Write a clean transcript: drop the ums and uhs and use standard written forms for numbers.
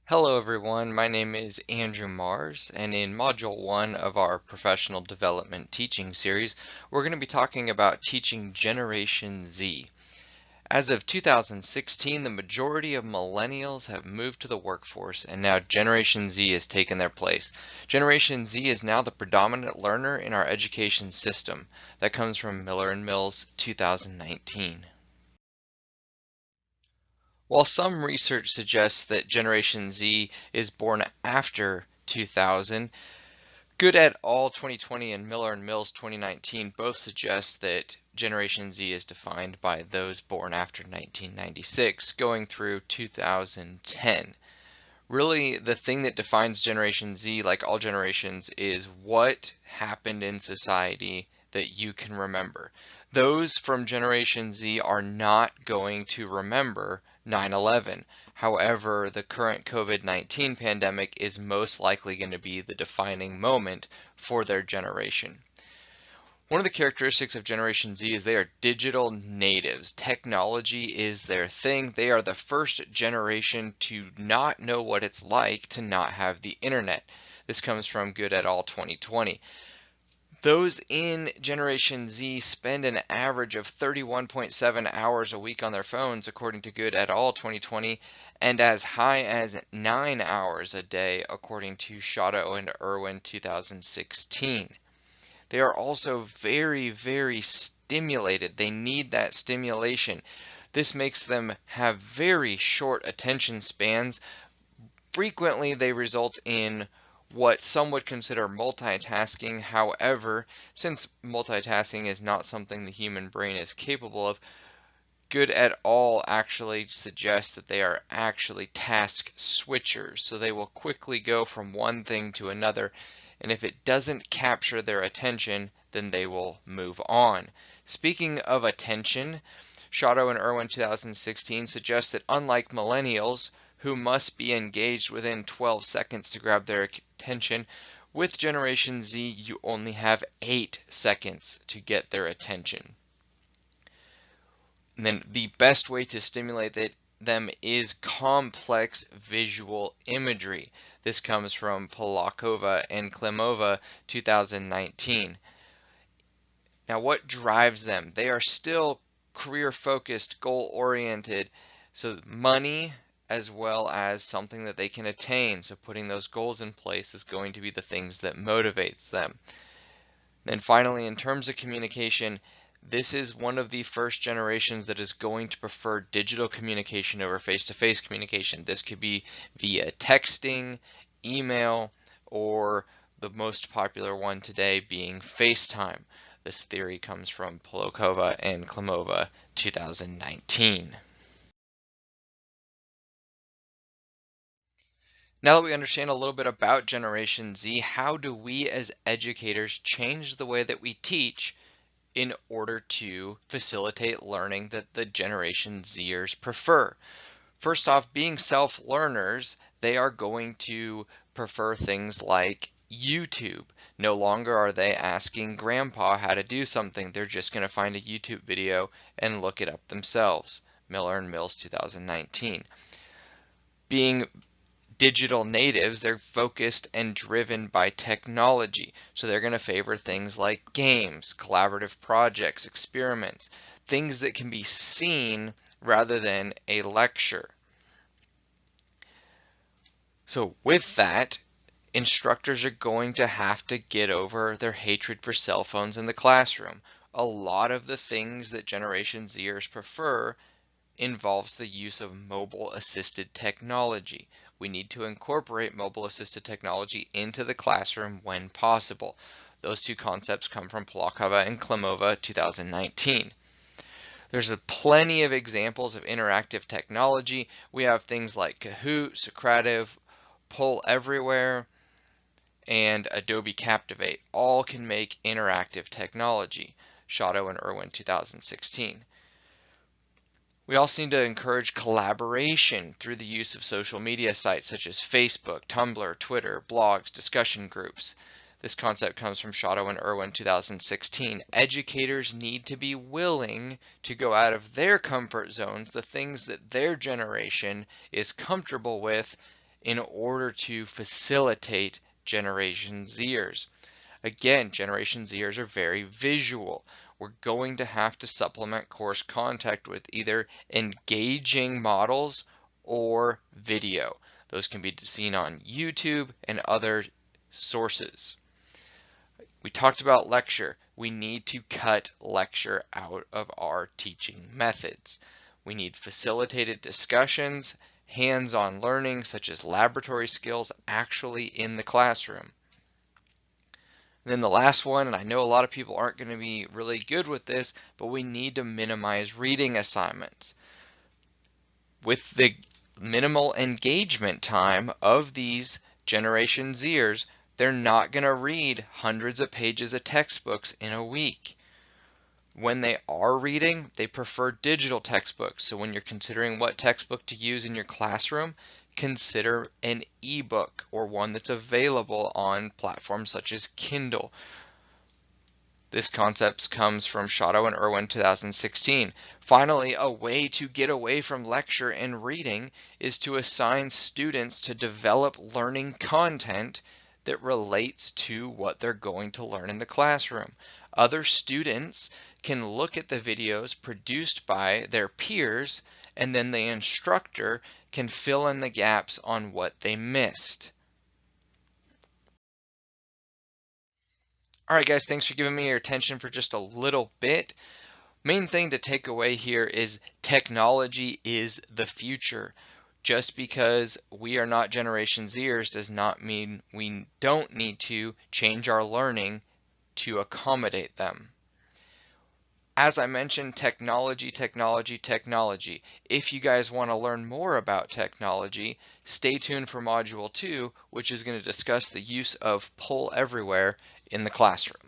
Hello everyone, my name is Andrew Mars, and in Module 1 of our Professional Development Teaching Series, we're going to be talking about teaching Generation Z. As of 2016, the majority of millennials have moved to the workforce, and now Generation Z has taken their place. Generation Z is now the predominant learner in our education system. That comes from Miller & Mills 2019. While some research suggests that Generation Z is born after 2000, Good et al. 2020 and Miller & Mills 2019 both suggest that Generation Z is defined by those born after 1996, going through 2010. Really, the thing that defines Generation Z, like all generations, is what happened in society that you can remember. Those from Generation Z are not going to remember 9/11. However, the current COVID-19 pandemic is most likely going to be the defining moment for their generation. One of the characteristics of Generation Z is they are digital natives. Technology is their thing. They are the first generation to not know what it's like to not have the internet. This comes from Good et al. 2020. Those in Generation Z spend an average of 31.7 hours a week on their phones, according to Good et al. 2020, and as high as 9 hours a day, according to Shotto and Irwin 2016. They are also very, very stimulated. They need that stimulation. This makes them have very short attention spans. Frequently, they result in what some would consider multitasking. However, since multitasking is not something the human brain is capable of, Good et al. Actually suggests that they are actually task switchers. So they will quickly go from one thing to another, and if it doesn't capture their attention, then they will move on. Speaking of attention, Shotto and Irwin 2016 suggests that unlike millennials, who must be engaged within 12 seconds to grab their attention, with Generation Z, you only have 8 seconds to get their attention. And then the best way to stimulate them is complex visual imagery. This comes from Polakova and Klimova 2019. Now, what drives them? They are still career-focused, goal-oriented, so money as well as something that they can attain. So putting those goals in place is going to be the things that motivates them. Then finally, in terms of communication, this is one of the first generations that is going to prefer digital communication over face-to-face communication. This could be via texting, email, or the most popular one today being FaceTime. This theory comes from Polakova and Klimova 2019. Now that we understand a little bit about Generation Z, how do we as educators change the way that we teach in order to facilitate learning that the Generation Zers prefer? First off, being self-learners, they are going to prefer things like YouTube. No longer are they asking grandpa how to do something. They're just going to find a YouTube video and look it up themselves. Miller & Mills 2019. Being digital natives, they're focused and driven by technology. So they're going to favor things like games, collaborative projects, experiments, things that can be seen rather than a lecture. So with that, instructors are going to have to get over their hatred for cell phones in the classroom. A lot of the things that Generation Zers prefer involves the use of mobile assisted technology. We need to incorporate mobile assisted technology into the classroom when possible. Those two concepts come from Polakova and Klimova 2019. There's plenty of examples of interactive technology. We have things like Kahoot, Socrative, Poll Everywhere, and Adobe Captivate. All can make interactive technology. Shotto and Irwin 2016. We also need to encourage collaboration through the use of social media sites such as Facebook, Tumblr, Twitter, blogs, discussion groups. This concept comes from Shotto and Irwin 2016. Educators need to be willing to go out of their comfort zones, the things that their generation is comfortable with, in order to facilitate Generation Zers. Again, Generation Zers are very visual. We're going to have to supplement course content with either engaging models or video. Those can be seen on YouTube and other sources. We talked about lecture. We need to cut lecture out of our teaching methods. We need facilitated discussions, hands-on learning such as laboratory skills actually in the classroom. And then the last one, and I know a lot of people aren't going to be really good with this, but we need to minimize reading assignments. With the minimal engagement time of these Generation Zers, they're not going to read hundreds of pages of textbooks in a week. When they are reading, they prefer digital textbooks. So when you're considering what textbook to use in your classroom, consider an ebook or one that's available on platforms such as Kindle. This concept comes from Shadow and Irwin 2016. Finally, a way to get away from lecture and reading is to assign students to develop learning content that relates to what they're going to learn in the classroom. Other students can look at the videos produced by their peers, and then the instructor can fill in the gaps on what they missed. All right, guys, thanks for giving me your attention for just a little bit. Main thing to take away here is technology is the future. Just because we are not Generation Zers does not mean we don't need to change our learning to accommodate them. As I mentioned, technology. If you guys want to learn more about technology, stay tuned for Module 2, which is going to discuss the use of Poll Everywhere in the classroom.